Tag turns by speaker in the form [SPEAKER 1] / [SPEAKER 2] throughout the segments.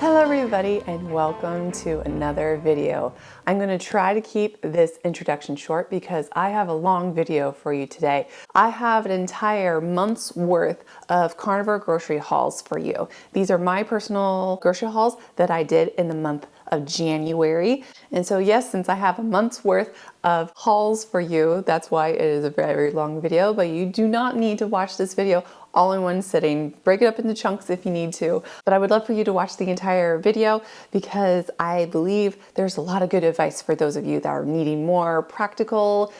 [SPEAKER 1] Hello everybody and welcome to another video. I'm going to try to keep this introduction short because I have a long video for you today. I have an entire month's worth of Carnivore grocery hauls for you. These are my personal grocery hauls that I did in the month of January. And so yes, since I have a month's worth of hauls for you, that's why it is a very long video, but you do not need to watch this video all in one sitting. Break it up into chunks if you need to, but I would love for you to watch the entire video because I believe there's a lot of good advice for those of you that are needing more practical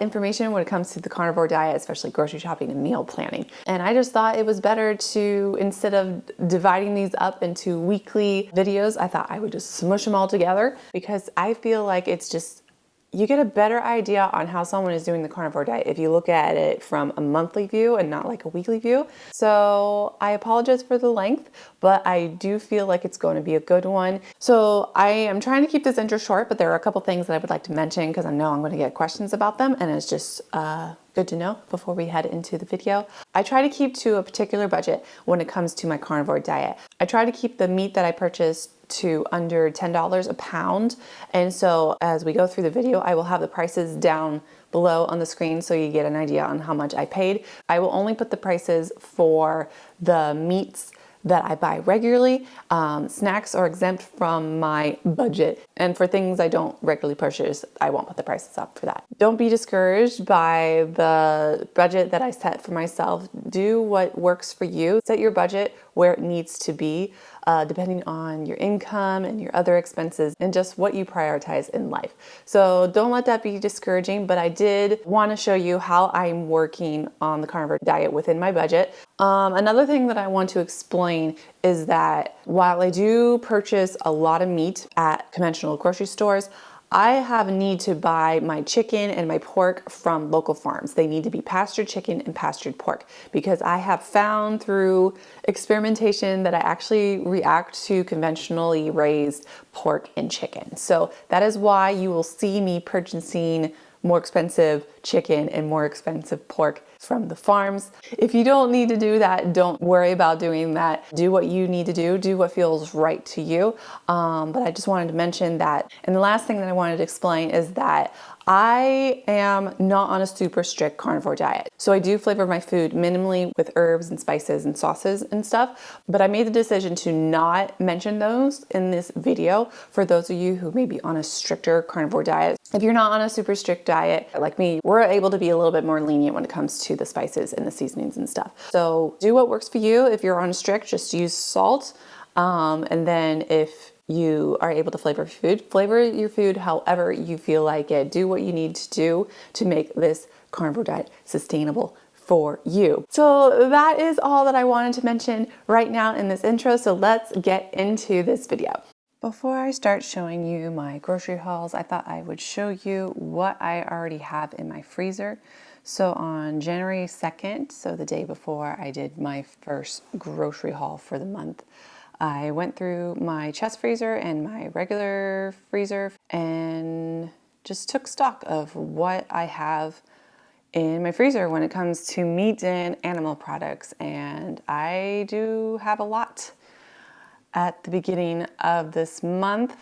[SPEAKER 1] information when it comes to the carnivore diet, especially grocery shopping and meal planning. And I just thought it was better to, instead of dividing these up into weekly videos, I thought I would just smush them all together because I feel like it's just, you get a better idea on how someone is doing the carnivore diet if you look at it from a monthly view and not like a weekly view. So I apologize for the length, but I do feel like it's going to be a good one. So I am trying to keep this intro short, but there are a couple things that I would like to mention because I know I'm going to get questions about them, and it's just good to know before we head into the video. I try to keep to a particular budget when it comes to my carnivore diet. I try to keep the meat that I purchase to under $10 a pound. And so as we go through the video, I will have the prices down below on the screen so you get an idea on how much I paid. I will only put the prices for the meats that I buy regularly. Snacks are exempt from my budget. And for things I don't regularly purchase, I won't put the prices up for that. Don't be discouraged by the budget that I set for myself. Do what works for you. Set your budget where it needs to be, depending on your income and your other expenses and just what you prioritize in life. So don't let that be discouraging, but I did want to show you how I'm working on the carnivore diet within my budget. Another thing that I want to explain is that while I do purchase a lot of meat at conventional grocery stores, I have a need to buy my chicken and my pork from local farms. They need to be pastured chicken and pastured pork because I have found through experimentation that I actually react to conventionally raised pork and chicken. So that is why you will see me purchasing more expensive chicken and more expensive pork from the farms. If you don't need to do that, don't worry about doing that. Do what you need to do what feels right to you. But I just wanted to mention that. And the last thing that I wanted to explain is that I am not on a super strict carnivore diet. So I do flavor my food minimally with herbs and spices and sauces and stuff, but I made the decision to not mention those in this video for those of you who may be on a stricter carnivore diet. If you're not on a super strict diet like me, we're able to be a little bit more lenient when it comes to the spices and the seasonings and stuff. So do what works for you. If you're on a strict, just use salt. And then if you are able to flavor your food however you feel like it. Do what you need to do to make this carnivore diet sustainable for you. So that is all that I wanted to mention right now in this intro. So let's get into this video. Before I start showing you my grocery hauls, I thought I would show you what I already have in my freezer. So on January 2nd, so the day before I did my first grocery haul for the month, I went through my chest freezer and my regular freezer and just took stock of what I have in my freezer when it comes to meat and animal products. And I do have a lot. At the beginning of this month,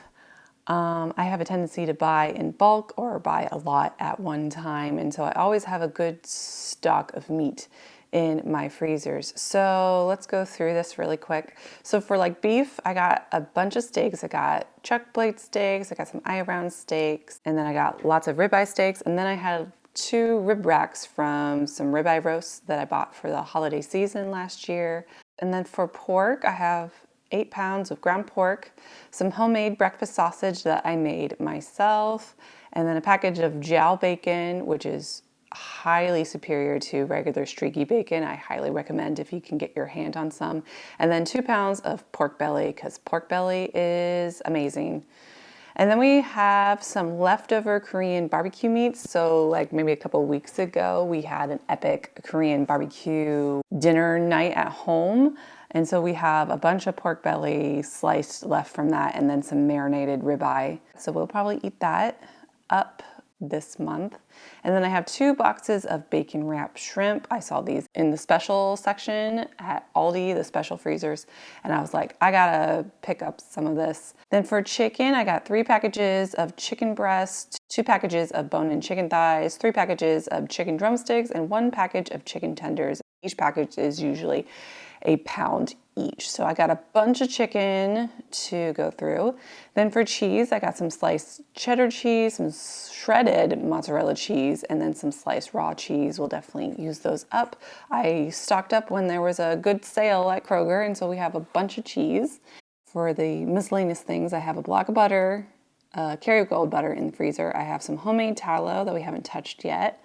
[SPEAKER 1] I have a tendency to buy in bulk or buy a lot at one time. And so I always have a good stock of meat in my freezers. So let's go through this really quick. So for like beef, I got a bunch of steaks. I got chuck blade steaks, I got some eye round steaks, and then I got lots of ribeye steaks. And then I had 2 rib racks from some ribeye roasts that I bought for the holiday season last year. And then for pork, I have 8 pounds of ground pork, some homemade breakfast sausage that I made myself, and then a package of jowl bacon, which is highly superior to regular streaky bacon. I highly recommend if you can get your hand on some. And then 2 pounds of pork belly, because pork belly is amazing. And then we have some leftover Korean barbecue meats. So like maybe a couple weeks ago, we had an epic Korean barbecue dinner night at home. And so we have a bunch of pork belly sliced left from that and then some marinated ribeye. So we'll probably eat that up this month. And then I have 2 boxes of bacon wrapped shrimp. I saw these in the special section at Aldi, the special freezers, and I was like, I gotta pick up some of this. Then for chicken, I got 3 packages of chicken breast, 2 packages of bone-in chicken thighs, 3 packages of chicken drumsticks, and 1 package of chicken tenders. Each package is usually a pound each. So I got a bunch of chicken to go through. Then for cheese, I got some sliced cheddar cheese, some shredded mozzarella cheese, and then some sliced raw cheese. We'll definitely use those up. I stocked up when there was a good sale at Kroger, and so we have a bunch of cheese. For the miscellaneous things, I have a block of butter, Kerrygold butter in the freezer. I have some homemade tallow that we haven't touched yet.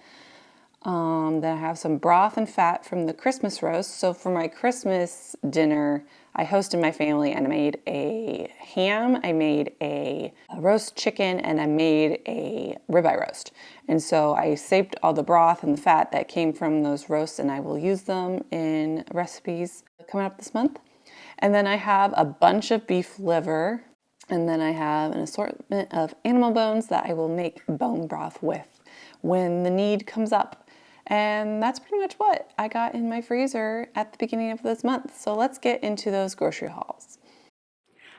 [SPEAKER 1] Then I have some broth and fat from the Christmas roast. So for my Christmas dinner, I hosted my family and I made a ham, I made a roast chicken, and I made a ribeye roast. And so I saved all the broth and the fat that came from those roasts, and I will use them in recipes coming up this month. And then I have a bunch of beef liver, and then I have an assortment of animal bones that I will make bone broth with when the need comes up. And that's pretty much what I got in my freezer at the beginning of this month. So let's get into those grocery hauls.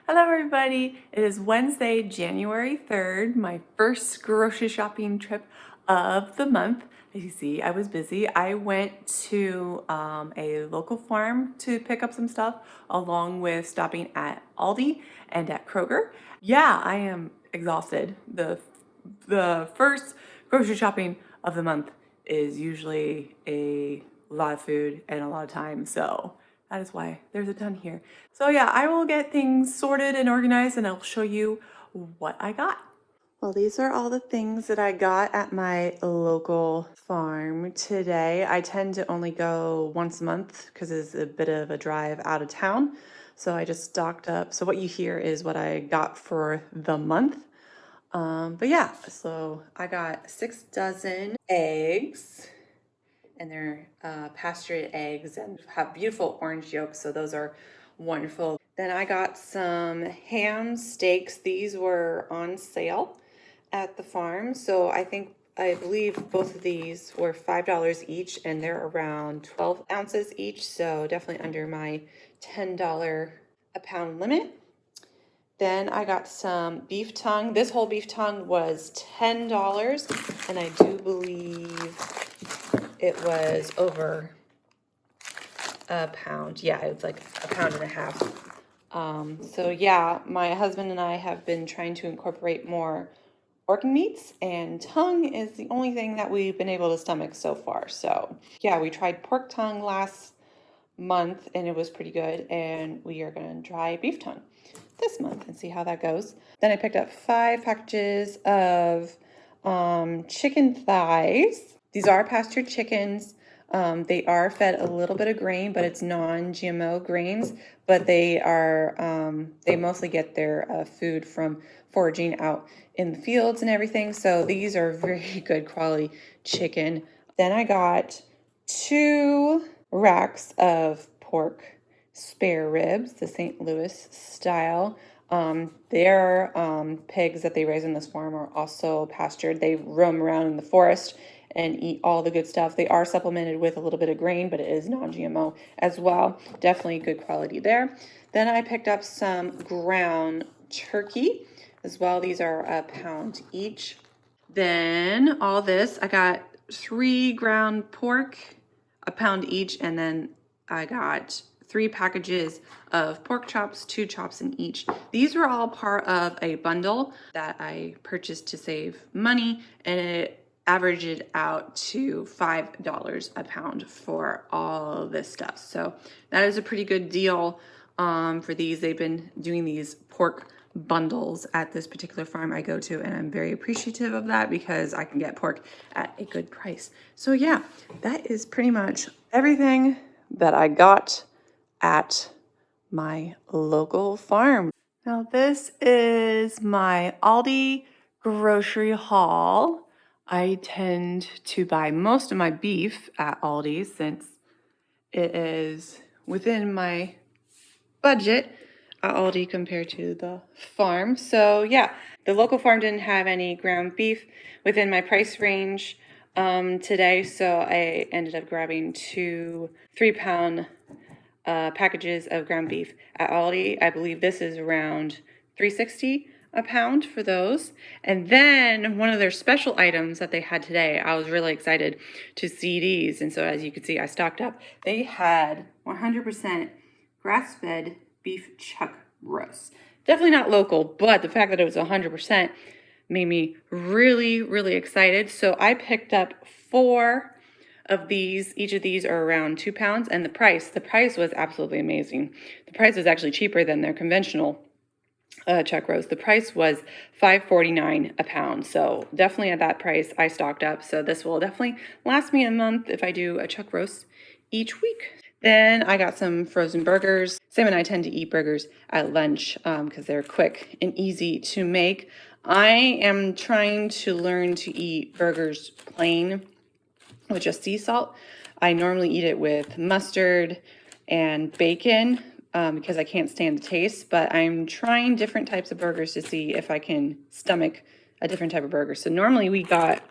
[SPEAKER 1] Hello everybody, it is Wednesday, January 3rd, my first grocery shopping trip of the month. As you see, I was busy. I went to a local farm to pick up some stuff, along with stopping at Aldi and at Kroger. Yeah, I am exhausted. The first grocery shopping of the month is usually a lot of food and a lot of time, so that is why there's a ton here. So yeah, I will get things sorted and organized, and I'll show you what I got. Well, these are all the things that I got at my local farm today. I tend to only go once a month because it's a bit of a drive out of town. So I just stocked up. So what you hear is what I got for the month. But yeah, so I got 6 dozen eggs, and they're pastured eggs and have beautiful orange yolks, so those are wonderful. Then I got some ham steaks. These were on sale at the farm, so I believe both of these were $5 each, and they're around 12 ounces each, so definitely under my $10 a pound limit. Then I got some beef tongue. This whole beef tongue was $10, and I do believe it was over a pound. Yeah, it was like a pound and a half. So yeah, my husband and I have been trying to incorporate more organ meats, and tongue is the only thing that we've been able to stomach so far. So yeah, we tried pork tongue last month and it was pretty good, and we are going to try beef tongue this month and see how that goes. Then I picked up 5 packages of chicken thighs. These are pastured chickens. They are fed a little bit of grain, but it's non-GMO grains, but they mostly get their food from foraging out in the fields and everything. So these are very good quality chicken. Then I got 2 racks of pork spare ribs, the St. Louis style. Their pigs that they raise in this farm are also pastured. They roam around in the forest and eat all the good stuff. They are supplemented with a little bit of grain, but it is non-GMO as well. Definitely good quality there. Then I picked up some ground turkey as well. These are a pound each. Then all this, I got 3 ground pork, a pound each, and then I got 3 packages of pork chops, 2 chops in each. These were all part of a bundle that I purchased to save money, and it averaged out to $5 a pound for all of this stuff. So that is a pretty good deal for these. They've been doing these pork bundles at this particular farm I go to, and I'm very appreciative of that because I can get pork at a good price. So yeah, that is pretty much everything that I got at my local farm. Now this is my Aldi grocery haul. I tend to buy most of my beef at Aldi since it is within my budget. at Aldi compared to the farm. So yeah, the local farm didn't have any ground beef within my price range today, so I ended up grabbing 2 3-pound packages of ground beef at Aldi. I believe this is around $3.60 a pound for those. And then one of their special items that they had today, I was really excited to see these. And so as you can see, I stocked up. They had 100% grass-fed beef chuck roast. Definitely not local, but the fact that it was 100% made me really, really excited. So I picked up 4 of these. Each of these are around 2 pounds, and the price was absolutely amazing. The price was actually cheaper than their conventional chuck roast. The price was $5.49 a pound. So definitely at that price, I stocked up. So this will definitely last me a month if I do a chuck roast each week. Then I got some frozen burgers. Sam and I tend to eat burgers at lunch because they're quick and easy to make. I am trying to learn to eat burgers plain with just sea salt. I normally eat it with mustard and bacon because I can't stand the taste, but I'm trying different types of burgers to see if I can stomach a different type of burger. So normally we got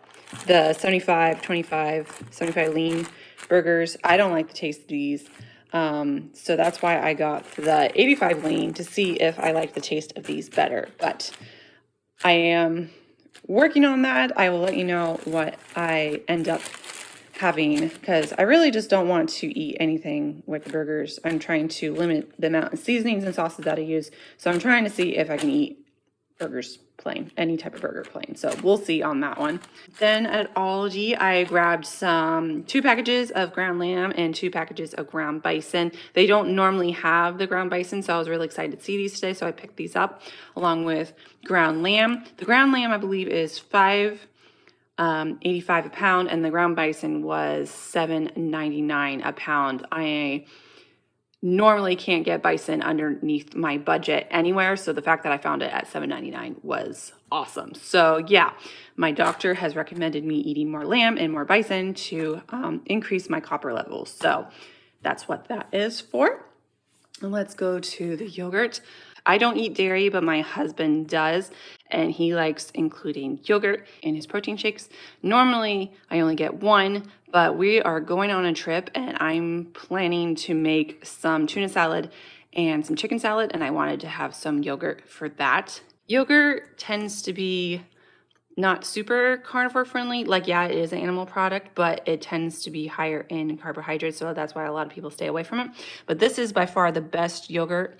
[SPEAKER 1] the 75, 25, 75 lean burgers. I don't like the taste of these. So that's why I got the 85 lean to see if I like the taste of these better. But I am working on that. I will let you know what I end up having because I really just don't want to eat anything with the burgers. I'm trying to limit the amount of seasonings and sauces that I use. So I'm trying to see if I can eat burgers plain, any type of burger plain. So we'll see on that one. Then at Aldi, I grabbed 2 packages of ground lamb and 2 packages of ground bison. They don't normally have the ground bison, so I was really excited to see these today. So I picked these up along with ground lamb. The ground lamb, I believe, is $5.85 a pound, and the ground bison was $7.99 a pound. I normally can't get bison underneath my budget anywhere, so the fact that I found it at $7.99 was awesome. So yeah, my doctor has recommended me eating more lamb and more bison to increase my copper levels. So that's what that is for. And let's go to the yogurt. I don't eat dairy, but my husband does, and he likes including yogurt in his protein shakes. Normally, I only get 1, but we are going on a trip, and I'm planning to make some tuna salad and some chicken salad, and I wanted to have some yogurt for that. Yogurt tends to be not super carnivore friendly. Like, yeah, it is an animal product, but it tends to be higher in carbohydrates, so that's why a lot of people stay away from it. But this is by far the best yogurt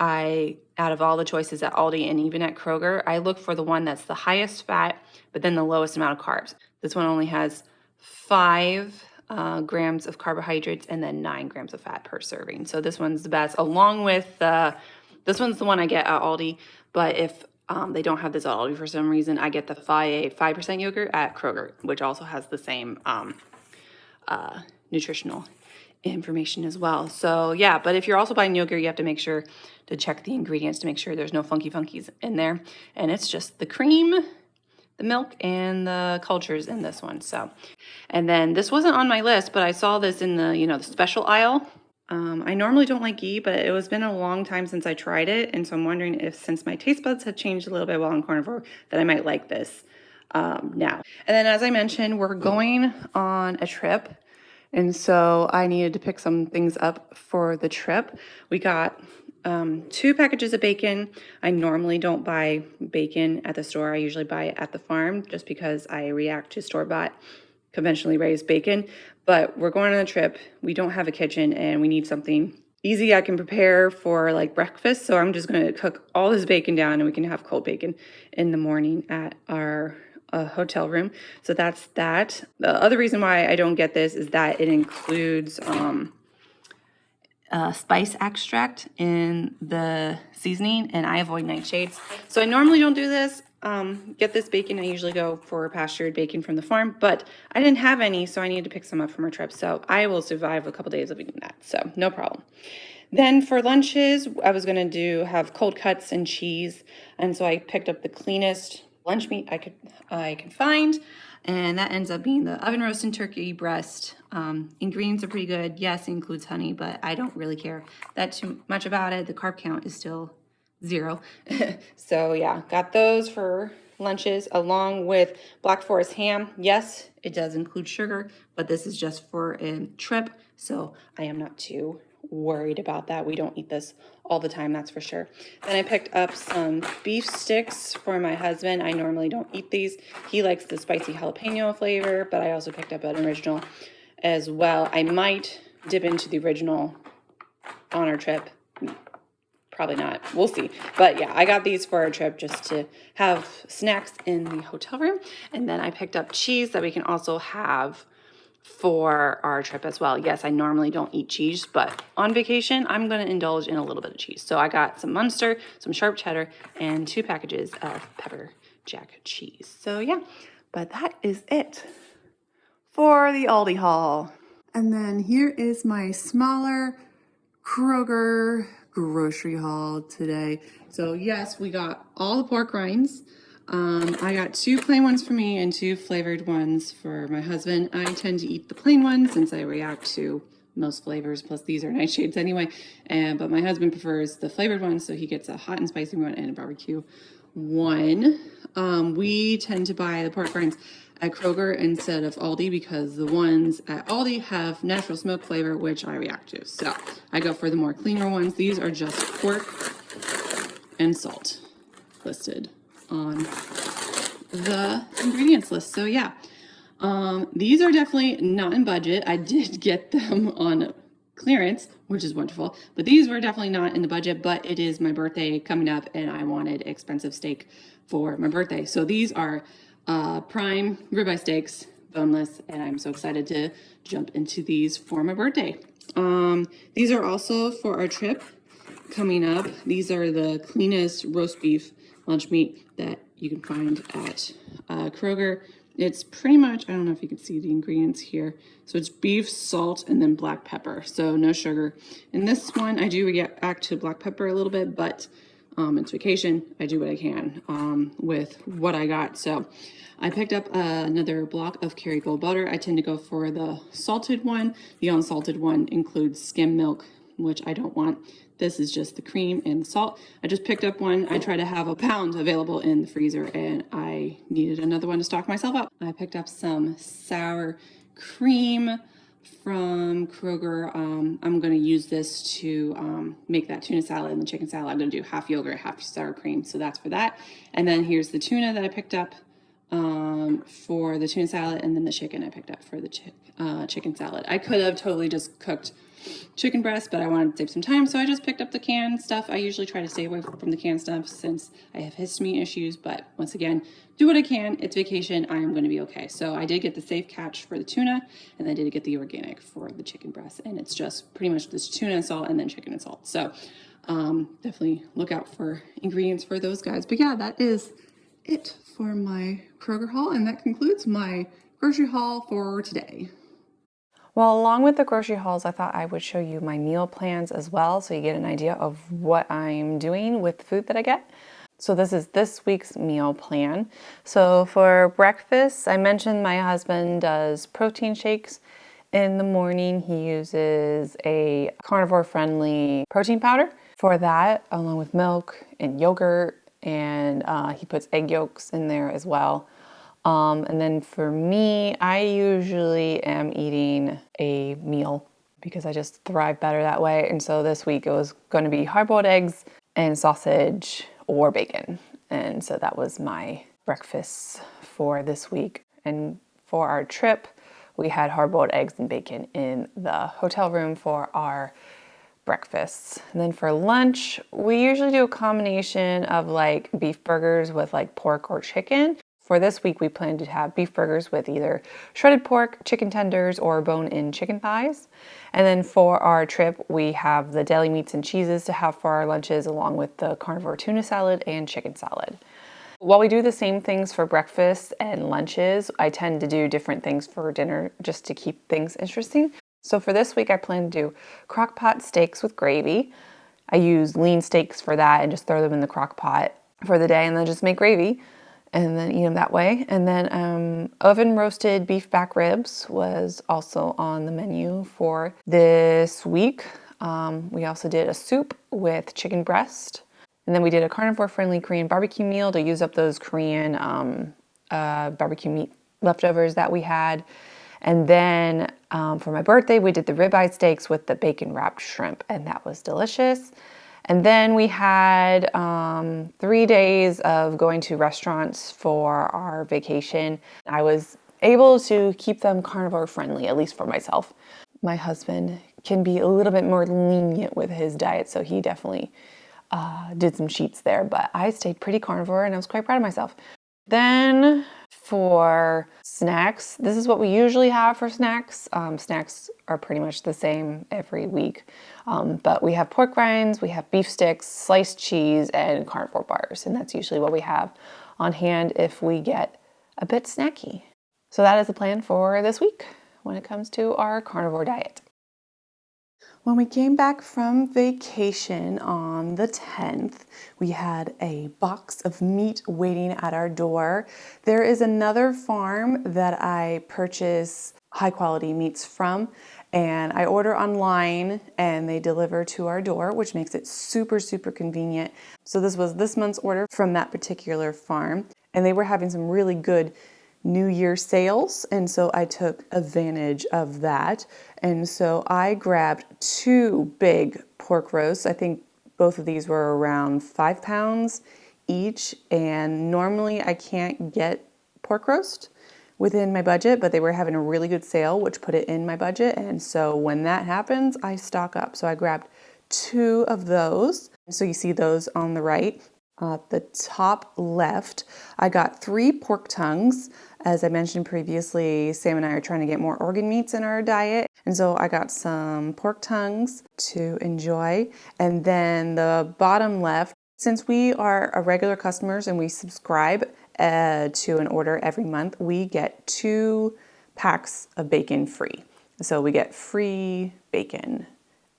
[SPEAKER 1] out of all the choices at Aldi and even at Kroger. I look for the one that's the highest fat, but then the lowest amount of carbs. This one only has 5 grams of carbohydrates and then 9 grams of fat per serving. So this one's the best, along with this one's the one I get at Aldi. But if they don't have this at Aldi for some reason, I get the 5% yogurt at Kroger, which also has the same nutritional information as well. So yeah, but if you're also buying yogurt, you have to make sure to check the ingredients to make sure there's no funky funkies in there. And it's just the cream, the milk, and the cultures in this one. So, and then this wasn't on my list, but I saw this in the, the special aisle. I normally don't like ghee, but it was been a long time since I tried it. And so I'm wondering if, since my taste buds have changed a little bit while on carnivore, that I might like this now. And then as I mentioned, we're going on a trip. And so I needed to pick some things up for the trip. We got 2 packages of bacon. I normally don't buy bacon at the store. I usually buy it at the farm just because I react to store-bought, conventionally raised bacon. But we're going on a trip. We don't have a kitchen and we need something easy I can prepare for like breakfast. So I'm just going to cook all this bacon down and we can have cold bacon in the morning at our hotel room. So that's that. The other reason why I don't get this is that it includes spice extract in the seasoning, and I avoid nightshades. So I normally don't do this. Get this bacon. I usually go for pastured bacon from the farm, but I didn't have any, so I needed to pick some up from our trip. So I will survive a couple days of eating that. So no problem. Then for lunches, I was going to have cold cuts and cheese. And so I picked up the cleanest lunch meat I could find, and that ends up being the oven roasted turkey breast. Ingredients are pretty good. Yes, it includes honey, but I don't really care that too much about it. The carb count is still 0. So yeah, got those for lunches along with Black Forest ham. Yes, it does include sugar, but this is just for a trip, so I am not too worried about that. We don't eat this all the time, that's for sure. Then I picked up some beef sticks for my husband. I normally don't eat these. He likes the spicy jalapeno flavor, but I also picked up an original as well. I might dip into the original on our trip. Probably not. We'll see. But yeah, I got these for our trip just to have snacks in the hotel room. And then I picked up cheese that we can also have for our trip as well. Yes, I normally don't eat cheese, but on vacation, I'm going to indulge in a little bit of cheese. So I got some Munster, some sharp cheddar, and 2 packages of pepper jack cheese. So yeah, but that is it for the Aldi haul. And then here is my smaller Kroger grocery haul today. So yes, we got all the pork rinds. I got 2 plain ones for me and 2 flavored ones for my husband. I tend to eat the plain ones since I react to most flavors, plus these are nightshades anyway. But my husband prefers the flavored ones, so he gets a hot and spicy one and a barbecue one. We tend to buy the pork rinds at Kroger instead of Aldi because the ones at Aldi have natural smoke flavor, which I react to. So I go for the more cleaner ones. These are just pork and salt listed on the ingredients list. So yeah, these are definitely not in budget. I did get them on clearance, which is wonderful, but these were definitely not in the budget. But it is my birthday coming up and I wanted expensive steak for my birthday. So these are prime ribeye steaks, boneless, and I'm so excited to jump into these for my birthday. These are also for our trip coming up. These are the cleanest roast beef lunch meat that you can find at Kroger. It's pretty much, I don't know if you can see the ingredients here. So it's beef, salt, and then black pepper. So no sugar. In this one, I do react to black pepper a little bit, but it's vacation. I do what I can with what I got. So I picked up another block of Kerrygold butter. I tend to go for the salted one. The unsalted one includes skim milk, which I don't want. This is just the cream and the salt. I just picked up one. I try to have a pound available in the freezer, and I needed another one to stock myself up. I picked up some sour cream from Kroger. I'm going to use this to make that tuna salad and the chicken salad. I'm going to do half yogurt, half sour cream. So that's for that. And then here's the tuna that I picked up for the tuna salad, and then the chicken I picked up for the chicken salad. I could have totally just cooked chicken breast, but I wanted to save some time, so I just picked up the canned stuff. I usually try to stay away from the canned stuff since I have histamine issues, but once again, do what I can. It's vacation. I am going to be okay. So I did get the safe catch for the tuna, and I did get the organic for the chicken breast, and it's just pretty much this tuna and salt and then chicken and salt. So definitely look out for ingredients for those guys. But yeah, that is it for my Kroger haul, and that concludes my grocery haul for today. Well, along with the grocery hauls, I thought I would show you my meal plans as well, so you get an idea of what I'm doing with the food that I get. So this is this week's meal plan. So for breakfast, I mentioned my husband does protein shakes. In the morning, he uses a carnivore-friendly protein powder for that, along with milk and yogurt, and he puts egg yolks in there as well. And then for me, I usually am eating a meal because I just thrive better that way. And so this week it was going to be hard-boiled eggs and sausage or bacon. And so that was my breakfast for this week. And for our trip, we had hard-boiled eggs and bacon in the hotel room for our breakfasts. And then for lunch, we usually do a combination of like beef burgers with like pork or chicken. For this week, we plan to have beef burgers with either shredded pork, chicken tenders, or bone-in chicken thighs. And then for our trip, we have the deli meats and cheeses to have for our lunches, along with the carnivore tuna salad and chicken salad. While we do the same things for breakfast and lunches, I tend to do different things for dinner just to keep things interesting. So for this week, I plan to do crock pot steaks with gravy. I use lean steaks for that and just throw them in the crock pot for the day and then just make gravy. and then eat them that way. And then oven roasted beef back ribs was also on the menu for this week. We also did a soup with chicken breast. And then we did a carnivore friendly Korean barbecue meal to use up those Korean barbecue meat leftovers that we had. And then for my birthday, we did the ribeye steaks with the bacon wrapped shrimp, and that was delicious. And then we had 3 days of going to restaurants for our vacation. I was able to keep them carnivore friendly, at least for myself. My husband can be a little bit more lenient with his diet, so he definitely did some cheats there, but I stayed pretty carnivore and I was quite proud of myself. Then for snacks, this is what we usually have for snacks. Snacks are pretty much the same every week, but we have pork rinds, we have beef sticks, sliced cheese, and carnivore bars, and that's usually what we have on hand if we get a bit snacky. So that is the plan for this week when it comes to our carnivore diet. When we came back from vacation on the 10th, we had a box of meat waiting at our door. There is another farm that I purchase high quality meats from, and I order online and they deliver to our door, which makes it super, super convenient. So this was this month's order from that particular farm, and they were having some really good New Year sales, and so I took advantage of that. And so I grabbed 2 big pork roasts. I think both of these were around 5 pounds each, and normally I can't get pork roast within my budget, but they were having a really good sale, which put it in my budget. And so when that happens, I stock up. So I grabbed 2 of those. So you see those on the right. The top left, I got 3 pork tongues. As I mentioned previously, Sam and I are trying to get more organ meats in our diet. And so I got some pork tongues to enjoy. And then the bottom left, since we are a regular customers and we subscribe to an order every month, we get 2 packs of bacon free. So we get free bacon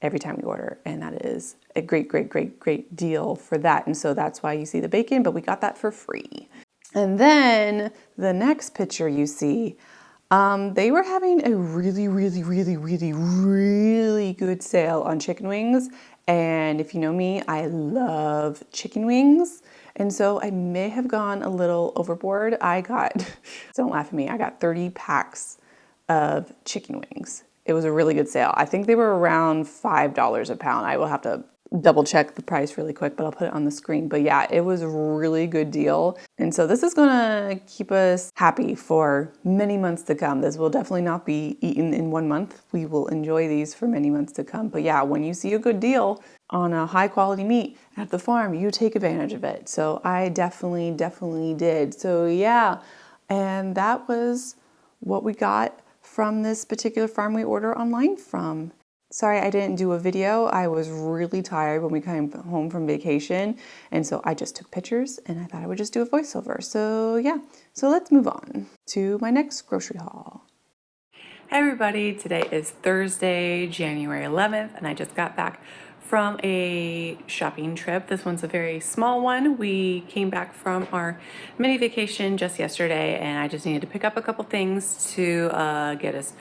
[SPEAKER 1] every time we order, and that is a great, great, great, great deal for that. And so that's why you see the bacon, but we got that for free. And then the next picture you see, they were having a really, really, really, really, really good sale on chicken wings. And if you know me, I love chicken wings. And so I may have gone a little overboard. Don't laugh at me, I got 30 packs of chicken wings. It was a really good sale. I think they were around $5 a pound. I will have to double check the price really quick, but I'll put it on the screen. But yeah, it was a really good deal. And so this is gonna keep us happy for many months to come. This will definitely not be eaten in 1 month. We will enjoy these for many months to come. But yeah, when you see a good deal on a high quality meat at the farm, you take advantage of it. So I definitely did. So yeah, and that was what we got from this particular farm we order online from. Sorry I didn't do a video. I was really tired when we came home from vacation, and so I just took pictures and I thought I would just do a voiceover. So yeah, so let's move on to my next grocery haul. Hey everybody, today is Thursday, January 11th, and I just got back from a shopping trip. This one's a very small one. We came back from our mini vacation just yesterday, and I just needed to pick up a couple things to get us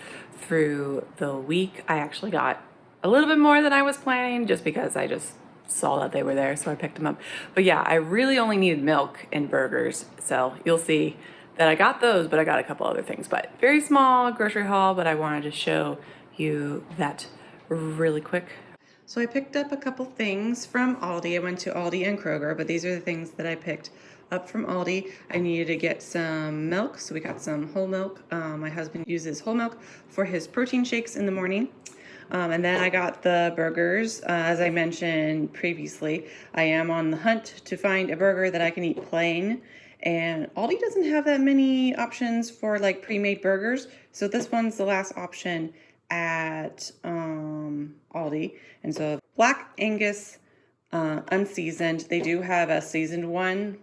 [SPEAKER 1] through the week. I actually got a little bit more than I was planning just because I just saw that they were there, so I picked them up. But yeah, I really only needed milk and burgers, so you'll see that I got those, but I got a couple other things. But very small grocery haul, but I wanted to show you that really quick. So I picked up a couple things from Aldi. I went to Aldi and Kroger, but these are the things that I picked up from Aldi. I needed to get some milk, so we got some whole milk. My husband uses whole milk for his protein shakes in the morning. And then I got the burgers. As I mentioned previously, I am on the hunt to find a burger that I can eat plain. And Aldi doesn't have that many options for like pre-made burgers. So this one's the last option at Aldi. And so Black Angus unseasoned. They do have a seasoned one,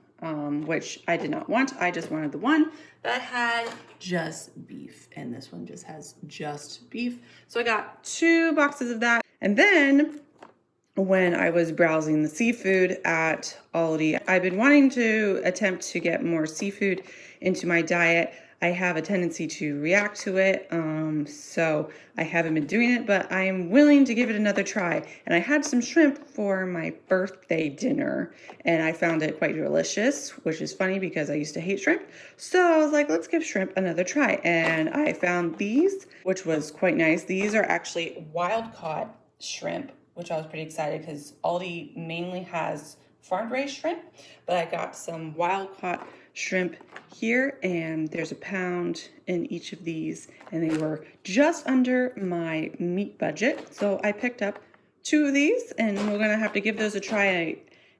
[SPEAKER 1] which I did not want. I just wanted the one that had just beef, and this one just has just beef. So I got 2 boxes of that. And then when I was browsing the seafood at Aldi. I've been wanting to attempt to get more seafood into my diet. I have a tendency to react to it, so I haven't been doing it, but I am willing to give it another try. And I had some shrimp for my birthday dinner, and I found it quite delicious, which is funny because I used to hate shrimp. So I was like, let's give shrimp another try. And I found these, which was quite nice. These are actually wild-caught shrimp, which I was pretty excited because Aldi mainly has farm-raised shrimp, but I got some wild-caught shrimp here, and there's a pound in each of these, and they were just under my meat budget. So I picked up 2 of these, and we're gonna have to give those a try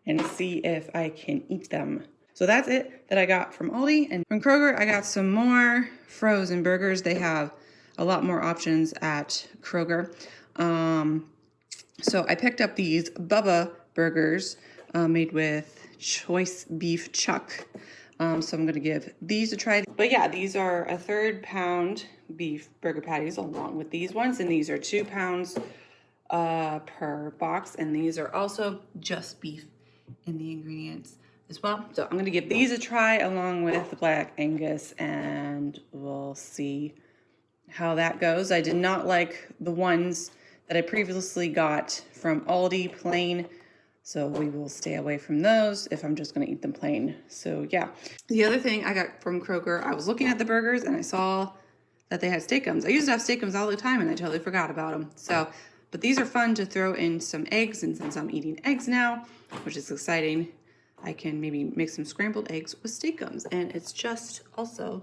[SPEAKER 1] and see if I can eat them. So that's it that I got from Aldi. And from Kroger, I got some more frozen burgers. They have a lot more options at Kroger. So I picked up these Bubba burgers made with choice beef chuck. So I'm gonna give these a try. But yeah, these are a 1/3 pound beef burger patties along with these ones. And these are 2 pounds per box. And these are also just beef in the ingredients as well. So I'm gonna give these a try along with the Black Angus, and we'll see how that goes. I did not like the ones that I previously got from Aldi plain, so we will stay away from those if I'm just gonna eat them plain. So yeah. The other thing I got from Kroger, I was looking at the burgers and I saw that they had steakums. I used to have steakums all the time and I totally forgot about them. So, but these are fun to throw in some eggs, and since I'm eating eggs now, which is exciting, I can maybe make some scrambled eggs with steakums, and it's just also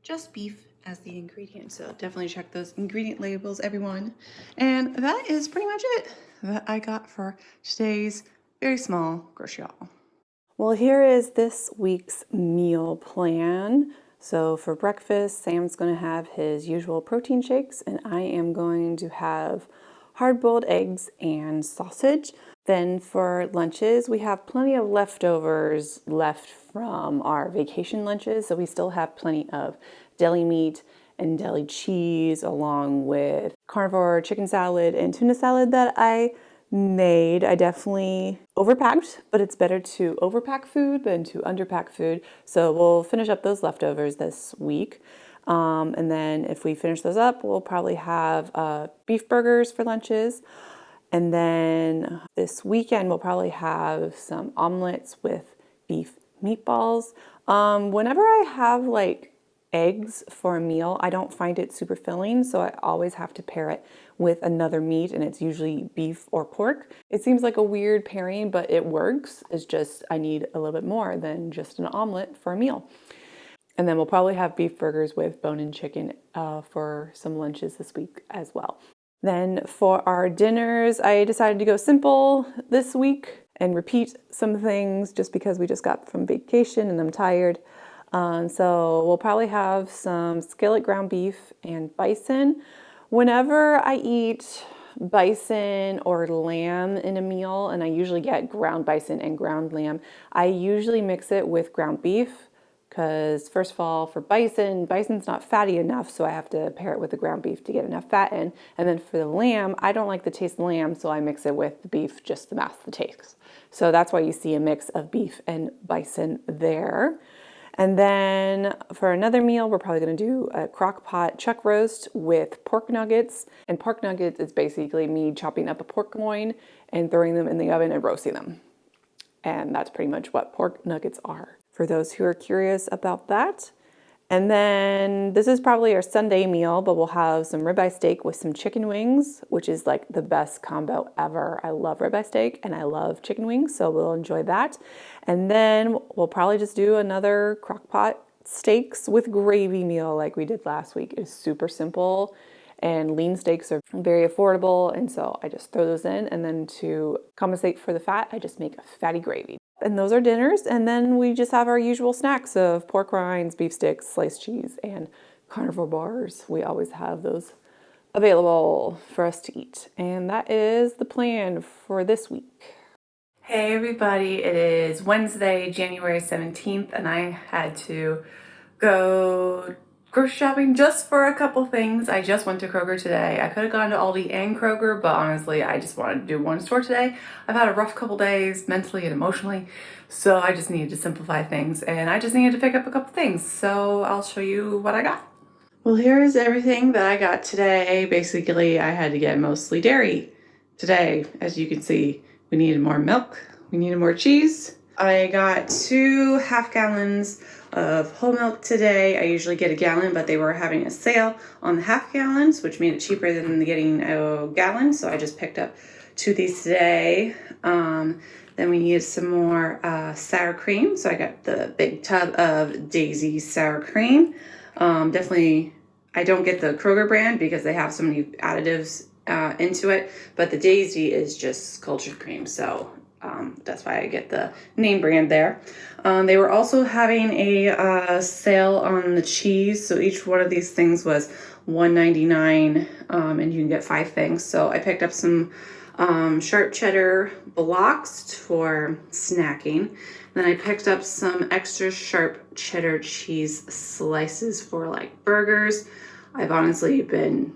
[SPEAKER 1] just beef as the ingredient. So definitely check those ingredient labels, everyone. And that is pretty much it that I got for today's very small grocery haul. Well, here is this week's meal plan. So for breakfast, Sam's going to have his usual protein shakes, and I am going to have hard-boiled eggs and sausage. Then for lunches, we have plenty of leftovers left from our vacation lunches, so we still have plenty of deli meat and deli cheese, along with carnivore chicken salad and tuna salad that I made. I definitely overpacked, but it's better to overpack food than to underpack food. So we'll finish up those leftovers this week. And then if we finish those up, we'll probably have beef burgers for lunches. And then this weekend, we'll probably have some omelets with beef meatballs. Whenever I have like eggs for a meal, I don't find it super filling, so I always have to pair it with another meat, and it's usually beef or pork. It seems like a weird pairing, but it works. It's just I need a little bit more than just an omelet for a meal. And then we'll probably have beef burgers with bone-in chicken for some lunches this week as well. Then for our dinners, I decided to go simple this week and repeat some things just because we just got from vacation and I'm tired. So we'll probably have some skillet ground beef and bison. Whenever I eat bison or lamb in a meal, and I usually get ground bison and ground lamb, I usually mix it with ground beef. Because first of all, for bison's not fatty enough, so I have to pair it with the ground beef to get enough fat in. And then for the lamb, I don't like the taste of lamb, so I mix it with the beef just to mask the taste. So that's why you see a mix of beef and bison there. And then for another meal, we're probably going to do a crock pot chuck roast with pork nuggets. And pork nuggets is basically me chopping up a pork loin and throwing them in the oven and roasting them. And that's pretty much what pork nuggets are, for those who are curious about that. And then this is probably our Sunday meal, but we'll have some ribeye steak with some chicken wings, which is like the best combo ever. I love ribeye steak and I love chicken wings, so we'll enjoy that. And then we'll probably just do another crock pot steaks with gravy meal like we did last week. It's super simple, and lean steaks are very affordable, and so I just throw those in, and then to compensate for the fat, I just make a fatty gravy. And those are dinners, and then we just have our usual snacks of pork rinds, beef sticks, sliced cheese, and carnivore bars. We always have those available for us to eat. And that is the plan for this week. Hey everybody, it is Wednesday, January 17th, and I had to go Grocery shopping just for a couple things. I just went to Kroger today. I could have gone to Aldi and Kroger, but honestly, I just wanted to do one store today. I've had a rough couple days mentally and emotionally, so I just needed to simplify things, and I just needed to pick up a couple things. So I'll show you what I got. Well, here is everything that I got today. Basically, I had to get mostly dairy today. As you can see, we needed more milk, we needed more cheese. I got 2 half-gallons of whole milk today. I usually get a gallon, but they were having a sale on the half gallons, which made it cheaper than getting a gallon. So I just picked up 2 of these today. Then we needed some more sour cream. So I got the big tub of Daisy sour cream. Definitely, I don't get the Kroger brand because they have so many additives into it, but the Daisy is just cultured cream. So that's why I get the name brand there. They were also having a sale on the cheese. So each one of these things was $1.99, and you can get 5 things. So I picked up some sharp cheddar blocks for snacking. Then I picked up some extra sharp cheddar cheese slices for like burgers. I've honestly been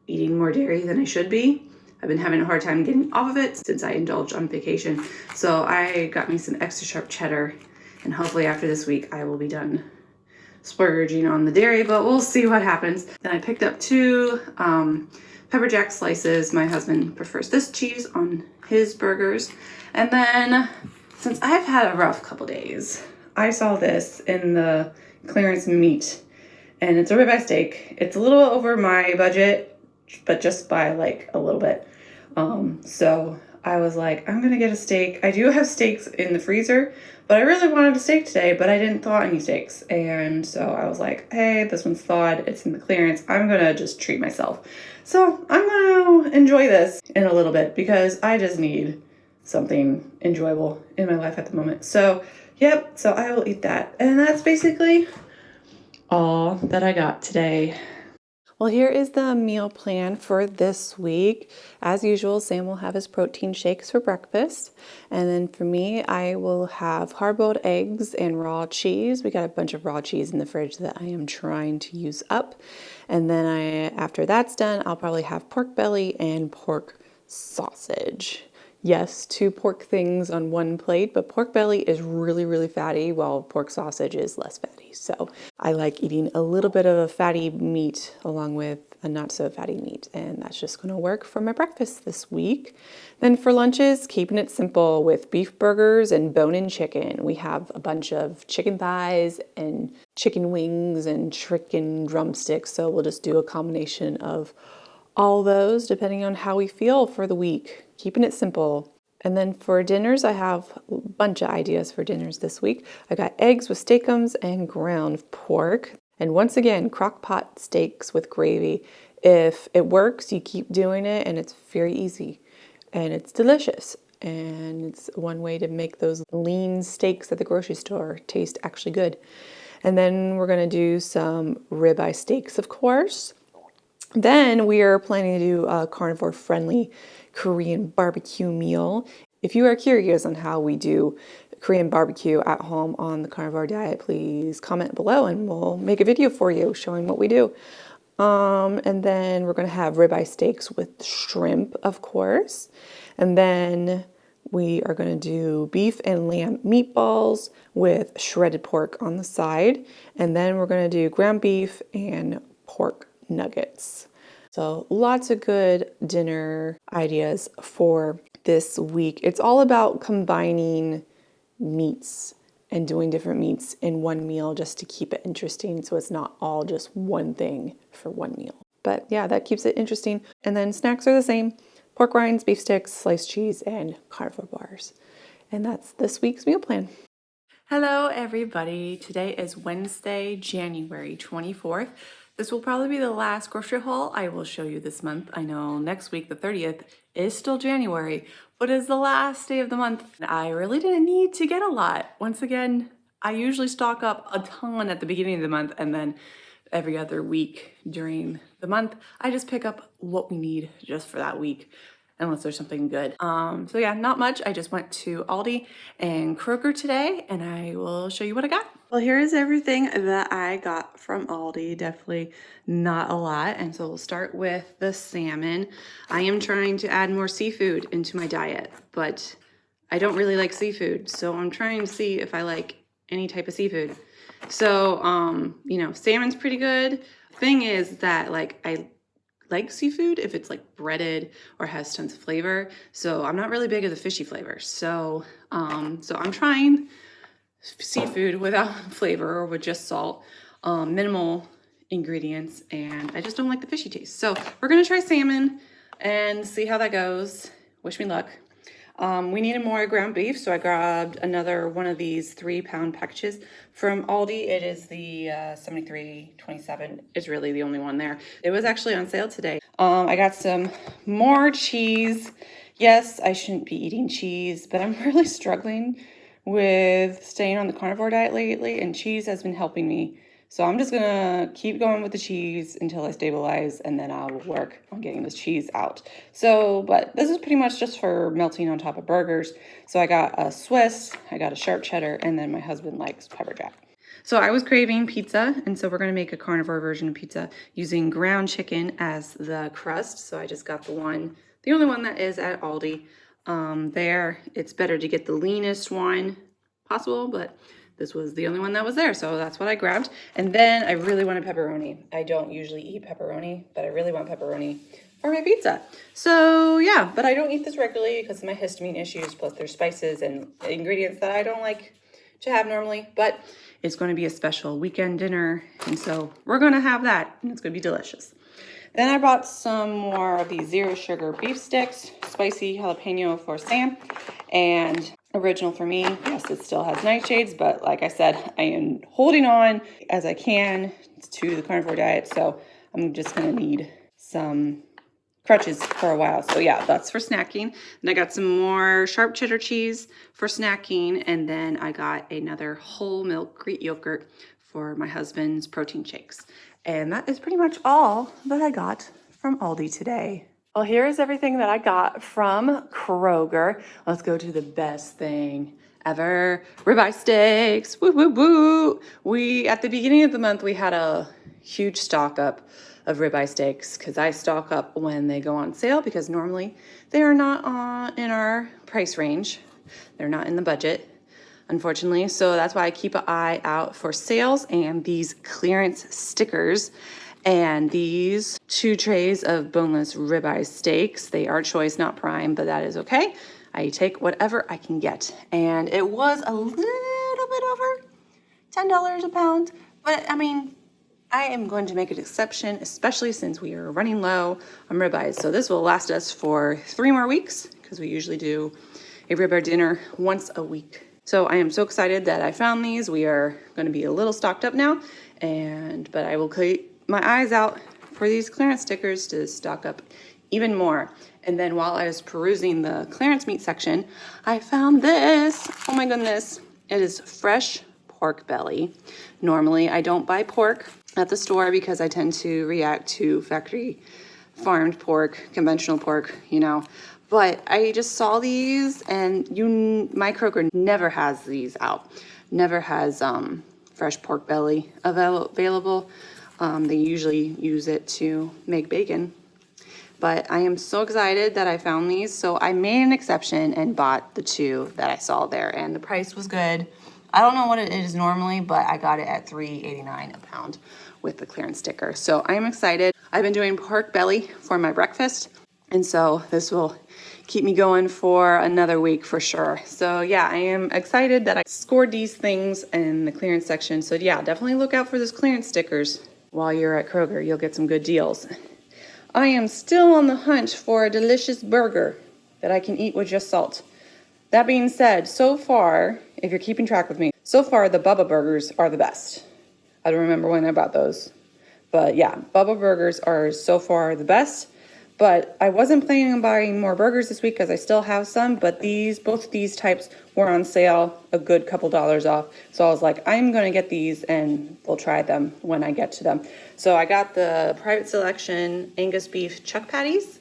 [SPEAKER 1] eating more dairy than I should be. I've been having a hard time getting off of it since I indulged on vacation. So I got me some extra sharp cheddar, and hopefully after this week I will be done splurging on the dairy, but we'll see what happens. Then I picked up 2 pepper jack slices. My husband prefers this cheese on his burgers. And then since I've had a rough couple days, I saw this in the clearance meat, and it's a ribeye steak. It's a little over my budget, but just by like a little bit. So I was like, I'm gonna get a steak. I do have steaks in the freezer, but I really wanted a steak today, but I didn't thaw any steaks. And so I was like, hey, this one's thawed, it's in the clearance. I'm gonna just treat myself. So I'm gonna enjoy this in a little bit because I just need something enjoyable in my life at the moment. So, yep, so I will eat that. And that's basically all that I got today. Well, here is the meal plan for this week. As usual, Sam will have his protein shakes for breakfast. And then for me, I will have hard-boiled eggs and raw cheese. We got a bunch of raw cheese in the fridge that I am trying to use up. And then after that's done, I'll probably have pork belly and pork sausage. Yes, 2 pork things on 1 plate, but pork belly is really, really fatty, while pork sausage is less fatty. So I like eating a little bit of a fatty meat along with a not so fatty meat, and that's just going to work for my breakfast this week. Then for lunches, keeping it simple with beef burgers and bone-in chicken. We have a bunch of chicken thighs and chicken wings and chicken drumsticks, so we'll just do a combination of all those depending on how we feel for the week. Keeping it simple. And then for dinners, I have a bunch of ideas for dinners this week. I got eggs with steakums and ground pork. And once again, crock pot steaks with gravy. If it works, you keep doing it, and it's very easy. And it's delicious. And it's one way to make those lean steaks at the grocery store taste actually good. And then we're going to do some ribeye steaks, of course. Then we are planning to do a carnivore-friendly Korean barbecue meal. If you are curious on how we do Korean barbecue at home on the carnivore diet, please comment below and we'll make a video for you showing what we do. And then we're going to have ribeye steaks with shrimp, of course. And then we are going to do beef and lamb meatballs with shredded pork on the side. And then we're going to do ground beef and pork nuggets. So lots of good dinner ideas for this week. It's all about combining meats and doing different meats in one meal just to keep it interesting, so it's not all just one thing for one meal. But yeah, that keeps it interesting. And then snacks are the same: pork rinds, beef sticks, sliced cheese, and carnivore bars. And that's this week's meal plan. Hello everybody. Today is Wednesday, January 24th. This will probably be the last grocery haul I will show you this month. I know next week, the 30th, is still January, but it's the last day of the month. I really didn't need to get a lot. Once again, I usually stock up a ton at the beginning of the month, and then every other week during the month, I just pick up what we need just for that week. unless there's something good. So yeah, not much. I just went to Aldi and Kroger today, and I will show you what I got. Well, here is everything that I got from Aldi. Definitely not a lot. And so we'll start with the salmon. I am trying to add more seafood into my diet, but I don't really like seafood. So I'm trying to see if I like any type of seafood. So, you know, salmon's pretty good. Thing is that like I like seafood if it's like breaded or has tons of flavor. So I'm not really big of the fishy flavor. So I'm trying seafood without flavor or with just salt, minimal ingredients, and I just don't like the fishy taste. So we're gonna try salmon and see how that goes. Wish me luck. We needed more ground beef, so I grabbed another one of these 3-pound packages from Aldi. It is the 73.27. It's really the only one there. It was actually on sale today. I got some more cheese. Yes, I shouldn't be eating cheese, but I'm really struggling with staying on the carnivore diet lately, and cheese has been helping me. So I'm just gonna keep going with the cheese until I stabilize, and then I'll work on getting this cheese out. So, but this is pretty much just for melting on top of burgers. So I got a Swiss, I got a sharp cheddar, and then my husband likes pepper jack. So I was craving pizza, and so we're gonna make a carnivore version of pizza using ground chicken as the crust. So I just got the only one that is at Aldi. There, it's better to get the leanest one possible, but this was the only one that was there, so that's what I grabbed. And then I really wanted pepperoni. I don't usually eat pepperoni, but I really want pepperoni for my pizza. So yeah, but I don't eat this regularly because of my histamine issues, plus there's spices and ingredients that I don't like to have normally, but it's going to be a special weekend dinner, and so we're going to have that, and it's going to be delicious. Then I bought some more of these zero sugar beef sticks, spicy jalapeno for Sam, and original for me. Yes, it still has nightshades, but like I said, I am holding on as I can to the carnivore diet, so I'm just gonna need some crutches for a while. So yeah, that's for snacking. And I got some more sharp cheddar cheese for snacking, and then I got another whole milk Greek yogurt for my husband's protein shakes. And that is pretty much all that I got from Aldi today. Well, here is everything that I got from Kroger. Let's go to the best thing ever, ribeye steaks. Woo, woo, woo. At the beginning of the month, we had a huge stock up of ribeye steaks because I stock up when they go on sale because normally they are not in our price range. They're not in the budget, unfortunately. So that's why I keep an eye out for sales and these clearance stickers. And these 2 trays of boneless ribeye steaks, they are choice, not prime, but that is okay. I take whatever I can get. And it was a little bit over $10 a pound, but I mean, I am going to make an exception, especially since we are running low on ribeyes. So this will last us for 3 more weeks because we usually do a ribeye dinner once a week. So I am so excited that I found these. We are going to be a little stocked up now, but I will keep my eyes out for these clearance stickers to stock up even more. And then while I was perusing the clearance meat section, I found this. Oh my goodness. It is fresh pork belly. Normally I don't buy pork at the store because I tend to react to factory farmed pork, conventional pork, you know. But I just saw these, and my Kroger never has these out. Never has fresh pork belly available. They usually use it to make bacon. But I am so excited that I found these. So I made an exception and bought the 2 that I saw there, and the price was good. I don't know what it is normally, but I got it at $3.89 a pound with the clearance sticker. So I'm excited. I've been doing pork belly for my breakfast, and so this will keep me going for another week for sure. So yeah, I am excited that I scored these things in the clearance section. So yeah, definitely look out for those clearance stickers while you're at Kroger. You'll get some good deals. I am still on the hunt for a delicious burger that I can eat with just salt. That being said, so far, if you're keeping track with me, so far the Bubba burgers are the best. I don't remember when I bought those. But yeah, Bubba burgers are so far the best. But I wasn't planning on buying more burgers this week because I still have some, but both these types were on sale a good couple dollars off. So I was like, I'm going to get these and we'll try them when I get to them. So I got the Private Selection Angus beef chuck patties,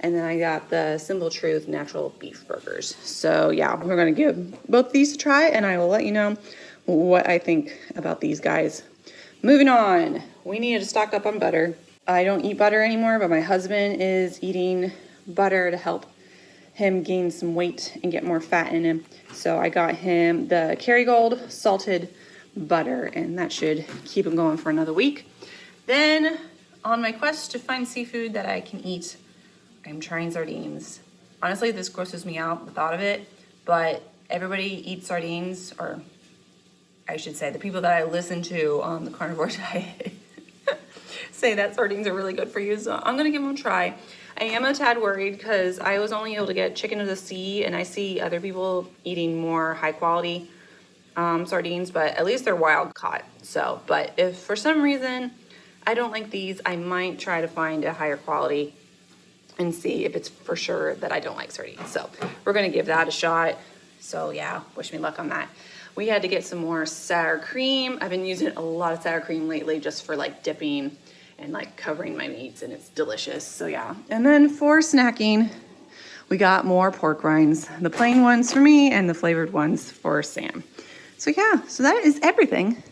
[SPEAKER 1] And then I got the Simple Truth natural beef burgers. So yeah, we're gonna give both these a try, and I will let you know what I think about these guys. Moving on, we needed to stock up on butter. I don't eat butter anymore, but my husband is eating butter to help him gain some weight and get more fat in him. So I got him the Kerrygold salted butter, and that should keep him going for another week. Then on my quest to find seafood that I can eat, I'm trying sardines. Honestly, this grosses me out, the thought of it, but everybody eats sardines, or I should say the people that I listen to on the carnivore diet say that sardines are really good for you, so I'm gonna give them a try. I am a tad worried because I was only able to get chicken of the sea, and I see other people eating more high quality sardines, but at least they're wild caught. So, but if for some reason I don't like these, I might try to find a higher quality and see if it's for sure that I don't like sardines. So we're gonna give that a shot. So yeah, wish me luck on that. We had to get some more sour cream. I've been using a lot of sour cream lately just for like dipping and like covering my meats, and it's delicious. So yeah. And then for snacking, we got more pork rinds, the plain ones for me and the flavored ones for Sam. So yeah, so that is everything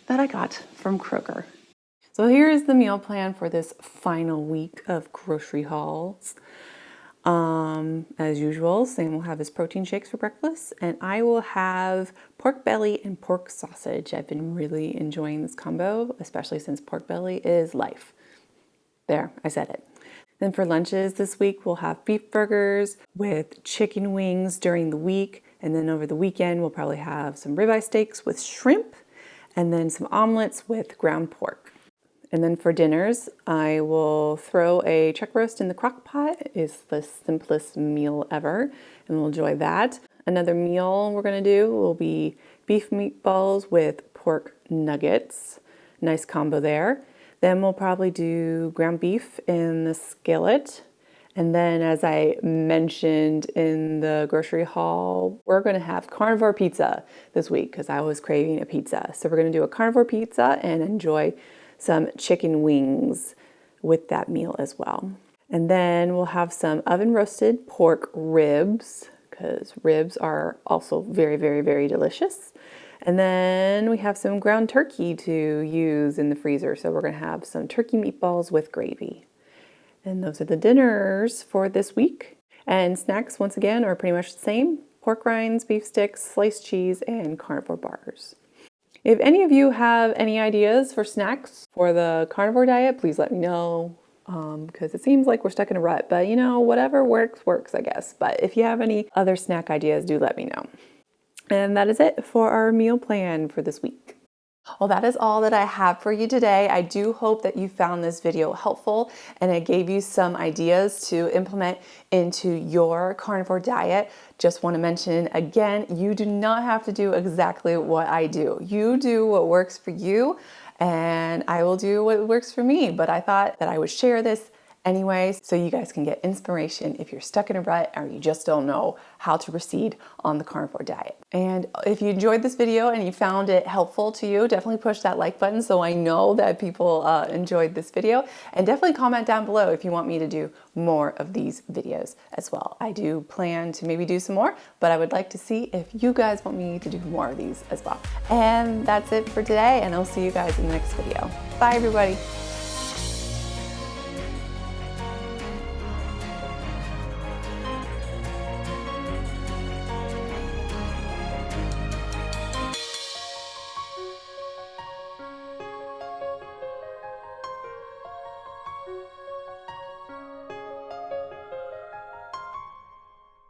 [SPEAKER 1] that I got from Kroger. So here is the meal plan for this final week of grocery hauls. As usual, Sam will have his protein shakes for breakfast, and I will have pork belly and pork sausage. I've been really enjoying this combo, especially since pork belly is life. There, I said it. Then for lunches this week, we'll have beef burgers with chicken wings during the week, and then over the weekend, we'll probably have some ribeye steaks with shrimp, and then some omelets with ground pork. And then for dinners, I will throw a chuck roast in the crock pot. It's the simplest meal ever, and we'll enjoy that. Another meal we're gonna do will be beef meatballs with pork nuggets. Nice combo there. Then we'll probably do ground beef in the skillet. And then, as I mentioned in the grocery haul, we're gonna have carnivore pizza this week because I was craving a pizza. So we're gonna do a carnivore pizza and enjoy some chicken wings with that meal as well. And then we'll have some oven roasted pork ribs, because ribs are also very, very, very delicious. And then we have some ground turkey to use in the freezer. So we're gonna have some turkey meatballs with gravy. And those are the dinners for this week. And snacks, once again, are pretty much the same. Pork rinds, beef sticks, sliced cheese, and carnivore bars. If any of you have any ideas for snacks for the carnivore diet, please let me know, because it seems like we're stuck in a rut, but you know, whatever works, works, I guess. But if you have any other snack ideas, do let me know. And that is it for our meal plan for this week. Well, that is all that I have for you today. I do hope that you found this video helpful and it gave you some ideas to implement into your carnivore diet. Just want to mention again, you do not have to do exactly what I do. You do what works for you, and I will do what works for me. But I thought that I would share this anyway, so you guys can get inspiration if you're stuck in a rut or you just don't know how to proceed on the carnivore diet. And if you enjoyed this video and you found it helpful to you, definitely push that like button so I know that people enjoyed this video, and definitely comment down below if you want me to do more of these videos as well. I do plan to maybe do some more, but I would like to see if you guys want me to do more of these as well. And that's it for today, and I'll see you guys in the next video. Bye everybody.